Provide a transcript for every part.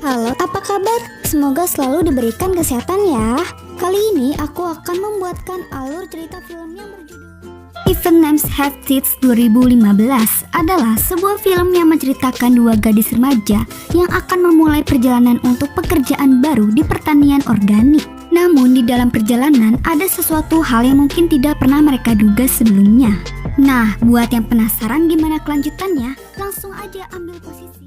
Halo, apa kabar? Semoga selalu diberikan kesehatan ya. Kali ini aku akan membuatkan alur cerita film yang berjudul Even Names Have Tits 2015 adalah sebuah film yang menceritakan dua gadis remaja yang akan memulai perjalanan untuk pekerjaan baru di pertanian organik. Namun di dalam perjalanan ada sesuatu hal yang mungkin tidak pernah mereka duga sebelumnya. Nah, buat yang penasaran gimana kelanjutannya, langsung aja ambil posisi.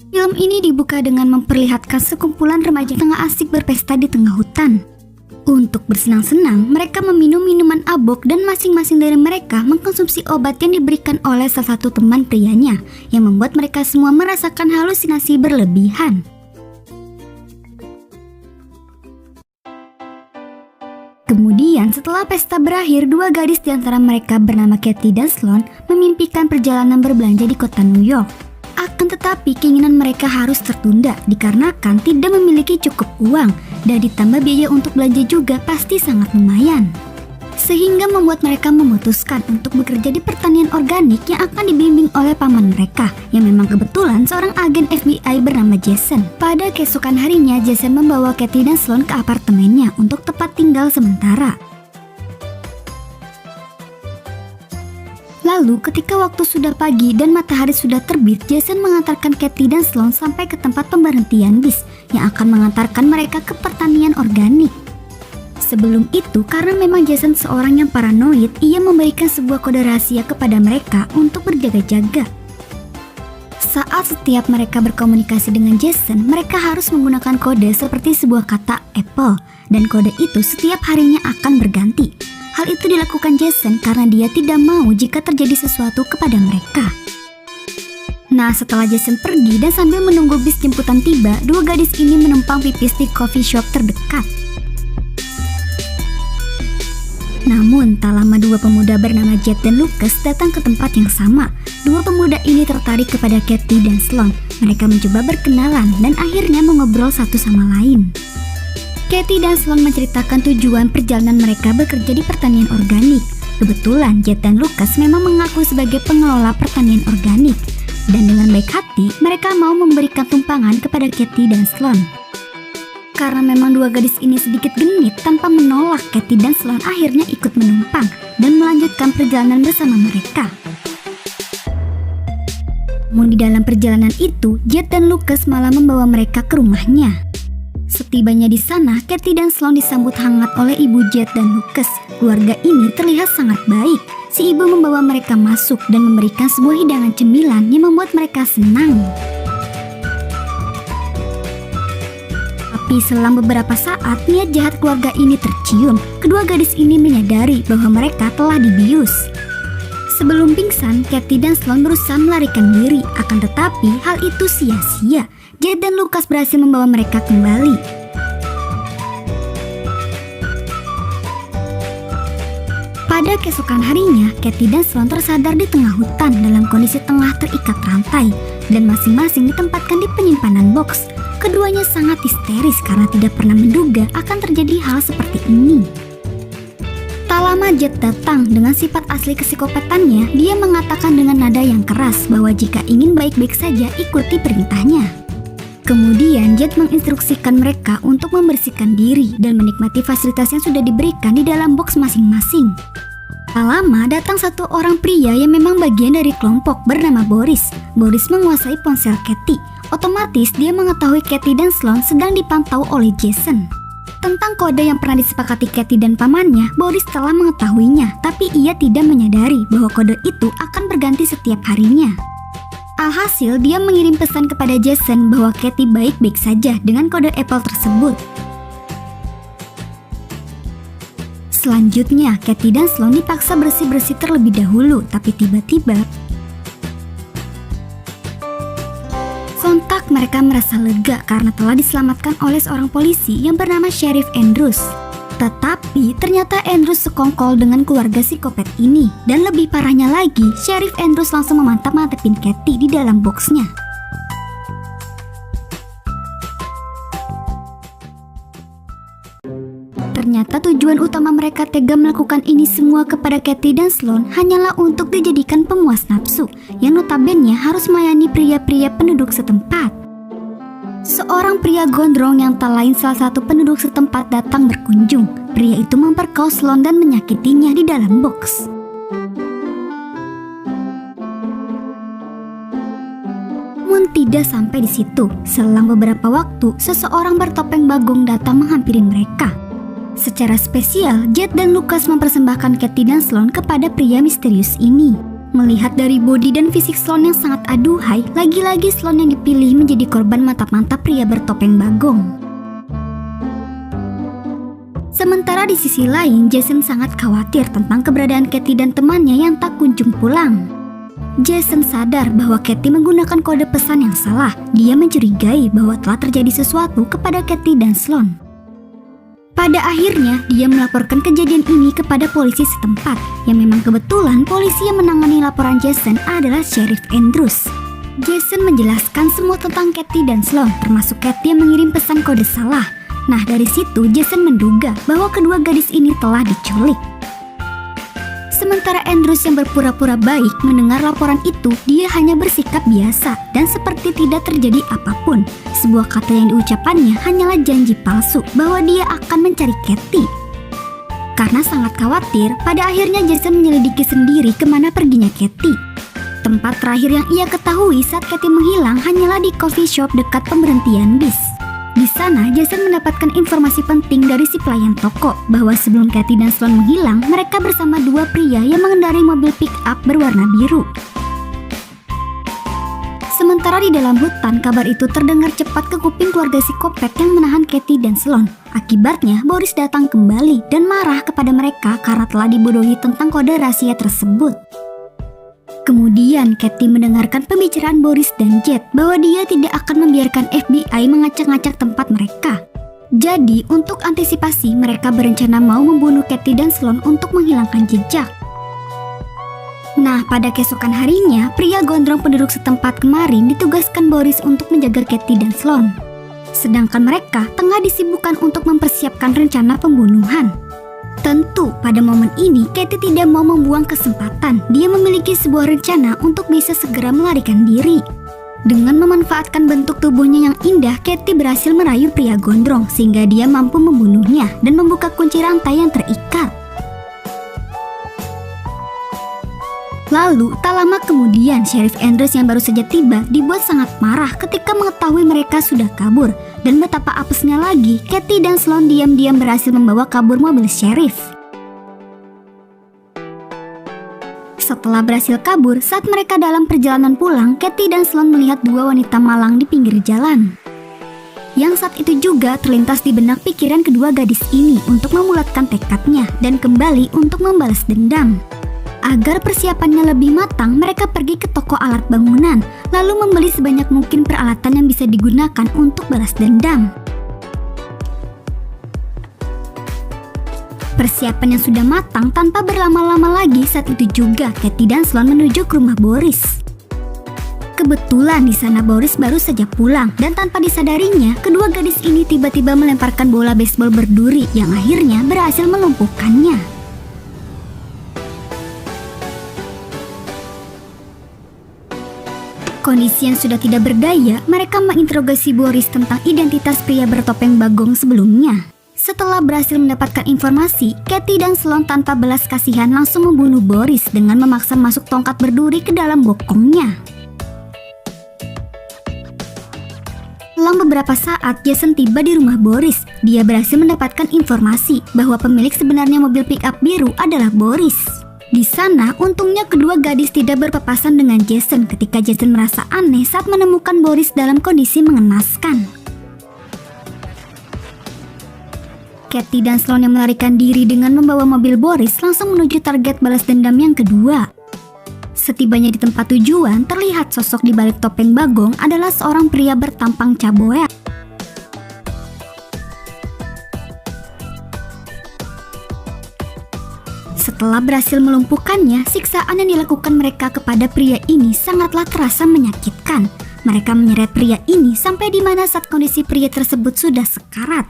Film ini dibuka dengan memperlihatkan sekumpulan remaja tengah asik berpesta di tengah hutan. Untuk bersenang-senang, mereka meminum minuman abok dan masing-masing dari mereka mengkonsumsi obat yang diberikan oleh salah satu teman prianya, yang membuat mereka semua merasakan halusinasi berlebihan. Kemudian setelah pesta berakhir, dua gadis di antara mereka bernama Katie dan Sloan memimpikan perjalanan berbelanja di kota New York. Akan tetapi keinginan mereka harus tertunda dikarenakan tidak memiliki cukup uang dan ditambah biaya untuk belanja juga pasti sangat lumayan. Sehingga membuat mereka memutuskan untuk bekerja di pertanian organik yang akan dibimbing oleh paman mereka yang memang kebetulan seorang agen FBI bernama Jason. Pada keesokan harinya, Jason membawa Katie dan Sloan ke apartemennya untuk tempat tinggal sementara. Lalu ketika waktu sudah pagi dan matahari sudah terbit, Jason mengantarkan Katie dan Sloan sampai ke tempat pemberhentian bis yang akan mengantarkan mereka ke pertanian organik. Sebelum itu, karena memang Jason seorang yang paranoid, ia memberikan sebuah kode rahasia kepada mereka untuk berjaga-jaga. Saat setiap mereka berkomunikasi dengan Jason, mereka harus menggunakan kode seperti sebuah kata Apple, dan kode itu setiap harinya akan berganti. Hal itu dilakukan Jason karena dia tidak mau jika terjadi sesuatu kepada mereka. Nah, setelah Jason pergi dan sambil menunggu bis jemputan tiba, dua gadis ini menumpang pipis di coffee shop terdekat. Namun, tak lama dua pemuda bernama Jet dan Lucas datang ke tempat yang sama. Dua pemuda ini tertarik kepada Katie dan Sloan. Mereka mencoba berkenalan dan akhirnya mengobrol satu sama lain. Katie dan Sloan menceritakan tujuan perjalanan mereka bekerja di pertanian organik. Kebetulan Jet dan Lucas memang mengaku sebagai pengelola pertanian organik. Dan dengan baik hati, mereka mau memberikan tumpangan kepada Katie dan Sloan. Karena memang dua gadis ini sedikit genit, tanpa menolak, Katie dan Sloan akhirnya ikut menumpang dan melanjutkan perjalanan bersama mereka. Namun di dalam perjalanan itu, Jet dan Lucas malah membawa mereka ke rumahnya. Setibanya di sana, Katie dan Sloan disambut hangat oleh ibu Jet dan Lucas. Keluarga ini terlihat sangat baik. Si ibu membawa mereka masuk dan memberikan sebuah hidangan cemilan yang membuat mereka senang. Tapi selang beberapa saat, niat jahat keluarga ini tercium. Kedua gadis ini menyadari bahwa mereka telah dibius. Sebelum pingsan, Katie dan Sloan berusaha melarikan diri, akan tetapi hal itu sia-sia. Jet dan Lucas berhasil membawa mereka kembali. Pada keesokan harinya, Katie dan Sloan tersadar di tengah hutan dalam kondisi tengah terikat rantai dan masing-masing ditempatkan di penyimpanan box. Keduanya sangat histeris karena tidak pernah menduga akan terjadi hal seperti ini. Tak lama Jet datang dengan sifat asli psikopatannya. Dia mengatakan dengan nada yang keras bahwa jika ingin baik-baik saja ikuti perintahnya. Kemudian Jet menginstruksikan mereka untuk membersihkan diri dan menikmati fasilitas yang sudah diberikan di dalam box masing-masing. Tak lama datang satu orang pria yang memang bagian dari kelompok bernama Boris. Boris menguasai ponsel Katie. Otomatis dia mengetahui Katie dan Sloan sedang dipantau oleh Jason. Tentang kode yang pernah disepakati Katie dan pamannya, Boris telah mengetahuinya, tapi ia tidak menyadari bahwa kode itu akan berganti setiap harinya. Alhasil, dia mengirim pesan kepada Jason bahwa Katie baik-baik saja dengan kode Apple tersebut. Selanjutnya, Katie dan Sloan dipaksa bersih-bersih terlebih dahulu, tapi tiba-tiba sontak mereka merasa lega karena telah diselamatkan oleh seorang polisi yang bernama Sheriff Andrews. Tetapi ternyata Andrews sekongkol dengan keluarga psikopat ini. Dan lebih parahnya lagi, Sheriff Andrews langsung memantap-mantapin Katie di dalam boxnya. Ternyata tujuan utama mereka tega melakukan ini semua kepada Katie dan Sloan hanyalah untuk dijadikan pemuas nafsu yang notabene harus melayani pria-pria penduduk setempat. Seorang pria gondrong yang tak lain salah satu penduduk setempat datang berkunjung. Pria itu memperkosa Sloan dan menyakitinya di dalam box. Tidak sampai di situ, selang beberapa waktu, seseorang bertopeng bagong datang menghampiri mereka. Secara spesial, Jet dan Lucas mempersembahkan Katie dan Sloan kepada pria misterius ini. Melihat dari bodi dan fisik Sloan yang sangat aduhai, lagi-lagi Sloan yang dipilih menjadi korban mantap-mantap pria bertopeng bagong. Sementara di sisi lain, Jason sangat khawatir tentang keberadaan Katie dan temannya yang tak kunjung pulang. Jason sadar bahwa Katie menggunakan kode pesan yang salah. Dia mencurigai bahwa telah terjadi sesuatu kepada Katie dan Sloan. Pada akhirnya, dia melaporkan kejadian ini kepada polisi setempat, yang memang kebetulan polisi yang menangani laporan Jason adalah Sheriff Andrews. Jason menjelaskan semua tentang Katie dan Sloan, termasuk Katie yang mengirim pesan kode salah. Nah, dari situ Jason menduga bahwa kedua gadis ini telah diculik. Sementara Andrews yang berpura-pura baik mendengar laporan itu, dia hanya bersikap biasa dan seperti tidak terjadi apapun. Sebuah kata yang diucapkannya hanyalah janji palsu bahwa dia akan mencari Katie. Karena sangat khawatir, pada akhirnya Jason menyelidiki sendiri kemana perginya Katie. Tempat terakhir yang ia ketahui saat Katie menghilang hanyalah di coffee shop dekat pemberhentian bis. Di sana, Jason mendapatkan informasi penting dari si pelayan toko bahwa sebelum Katie dan Sloan menghilang, mereka bersama dua pria yang mengendarai mobil pick-up berwarna biru. Sementara di dalam hutan, kabar itu terdengar cepat ke kuping keluarga psikopat yang menahan Katie dan Sloan. Akibatnya, Boris datang kembali dan marah kepada mereka karena telah dibodohi tentang kode rahasia tersebut. Kemudian Katie mendengarkan pembicaraan Boris dan Jet bahwa dia tidak akan membiarkan FBI mengacak-ngacak tempat mereka. Jadi, untuk antisipasi, mereka berencana mau membunuh Katie dan Sloan untuk menghilangkan jejak. Nah, pada keesokan harinya, pria gondrong penduduk setempat kemarin ditugaskan Boris untuk menjaga Katie dan Sloan. Sedangkan mereka tengah disibukkan untuk mempersiapkan rencana pembunuhan. Tentu, pada momen ini, Katie tidak mau membuang kesempatan. Dia memiliki sebuah rencana untuk bisa segera melarikan diri. Dengan memanfaatkan bentuk tubuhnya yang indah, Katie berhasil merayu pria gondrong sehingga dia mampu membunuhnya dan membuka kunci rantai yang terikat. Lalu, tak lama kemudian, Sheriff Andrews yang baru saja tiba dibuat sangat marah ketika mengetahui mereka sudah kabur. Dan betapa apesnya lagi, Katie dan Sloan diam-diam berhasil membawa kabur mobil Sheriff. Setelah berhasil kabur, saat mereka dalam perjalanan pulang, Katie dan Sloan melihat dua wanita malang di pinggir jalan. Yang saat itu juga terlintas di benak pikiran kedua gadis ini untuk memulatkan tekadnya dan kembali untuk membalas dendam. Agar persiapannya lebih matang, mereka pergi ke toko alat bangunan, lalu membeli sebanyak mungkin peralatan yang bisa digunakan untuk balas dendam. Persiapan yang sudah matang tanpa berlama-lama lagi, saat itu juga Katie dan Sloan menuju ke rumah Boris. Kebetulan di sana Boris baru saja pulang dan tanpa disadarinya, kedua gadis ini tiba-tiba melemparkan bola baseball berduri yang akhirnya berhasil melumpuhkannya. Kondisi yang sudah tidak berdaya, mereka menginterogasi Boris tentang identitas pria bertopeng bagong sebelumnya. Setelah berhasil mendapatkan informasi, Katie dan Sloan tanpa belas kasihan langsung membunuh Boris dengan memaksa masuk tongkat berduri ke dalam bokongnya. Selang beberapa saat, Jason tiba di rumah Boris. Dia berhasil mendapatkan informasi bahwa pemilik sebenarnya mobil pick-up biru adalah Boris. Di sana, untungnya kedua gadis tidak berpapasan dengan Jason ketika Jason merasa aneh saat menemukan Boris dalam kondisi mengenaskan. Katie dan Sloan yang melarikan diri dengan membawa mobil Boris langsung menuju target balas dendam yang kedua. Setibanya di tempat tujuan, terlihat sosok di balik topeng bagong adalah seorang pria bertampang caboya. Setelah berhasil melumpuhkannya, siksaan yang dilakukan mereka kepada pria ini sangatlah terasa menyakitkan. Mereka menyeret pria ini sampai di mana saat kondisi pria tersebut sudah sekarat.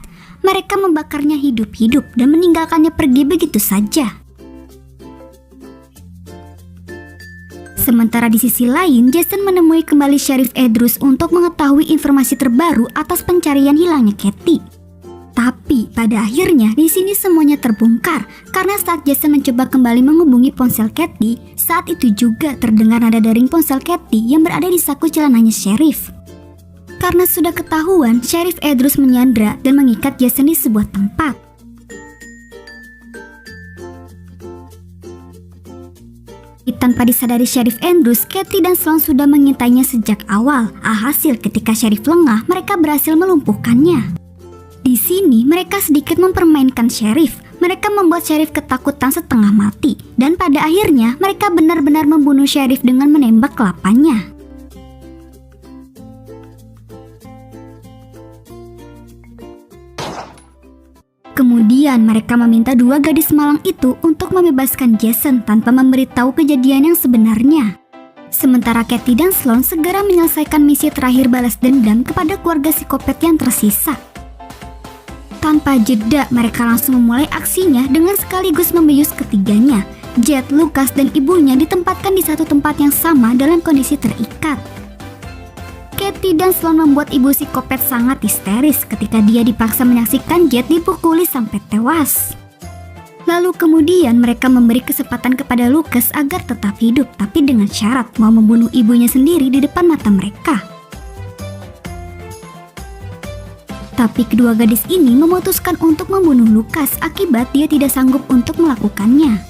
mereka membakarnya hidup-hidup dan meninggalkannya pergi begitu saja. Sementara di sisi lain, Jason menemui kembali Sheriff Edrus untuk mengetahui informasi terbaru atas pencarian hilangnya Katie. Tapi pada akhirnya di sini semuanya terbongkar karena saat Jason mencoba kembali menghubungi ponsel Katie, saat itu juga terdengar nada dering ponsel Katie yang berada di saku celananya Sheriff. Karena sudah ketahuan, Sheriff Edrus menyandra dan mengikat Jason di sebuah tempat. Tanpa disadari Sheriff Edrus, Katie dan Sloan sudah mengintainya sejak awal. Alhasil ketika Sheriff lengah, mereka berhasil melumpuhkannya. Di sini mereka sedikit mempermainkan Sheriff. Mereka membuat Sheriff ketakutan setengah mati. Dan pada akhirnya mereka benar-benar membunuh Sheriff dengan menembak kelapanya. Kemudian mereka meminta dua gadis malang itu untuk membebaskan Jason tanpa memberitahu kejadian yang sebenarnya. Sementara Katie dan Sloan segera menyelesaikan misi terakhir balas dendam kepada keluarga psikopat yang tersisa. Tanpa jeda, mereka langsung memulai aksinya dengan sekaligus membius ketiganya. Jet, Lucas, dan ibunya ditempatkan di satu tempat yang sama dalam kondisi terikat. Katie dan Sloan membuat ibu psikopat sangat histeris ketika dia dipaksa menyaksikan Jet dipukuli sampai tewas. Lalu kemudian mereka memberi kesempatan kepada Lucas agar tetap hidup, tapi dengan syarat mau membunuh ibunya sendiri di depan mata mereka. Tapi kedua gadis ini memutuskan untuk membunuh Lucas akibat dia tidak sanggup untuk melakukannya.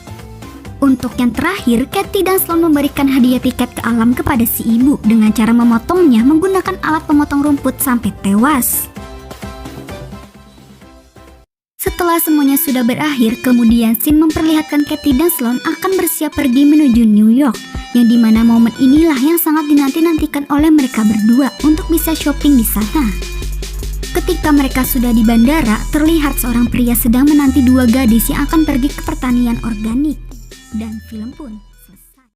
Untuk yang terakhir, Katie dan Sloan memberikan hadiah tiket ke alam kepada si ibu dengan cara memotongnya menggunakan alat pemotong rumput sampai tewas. Setelah semuanya sudah berakhir, kemudian scene memperlihatkan Katie dan Sloan akan bersiap pergi menuju New York, yang dimana momen inilah yang sangat dinanti-nantikan oleh mereka berdua untuk bisa shopping di sana. Ketika mereka sudah di bandara, terlihat seorang pria sedang menanti dua gadis yang akan pergi ke pertanian organik. Dan film pun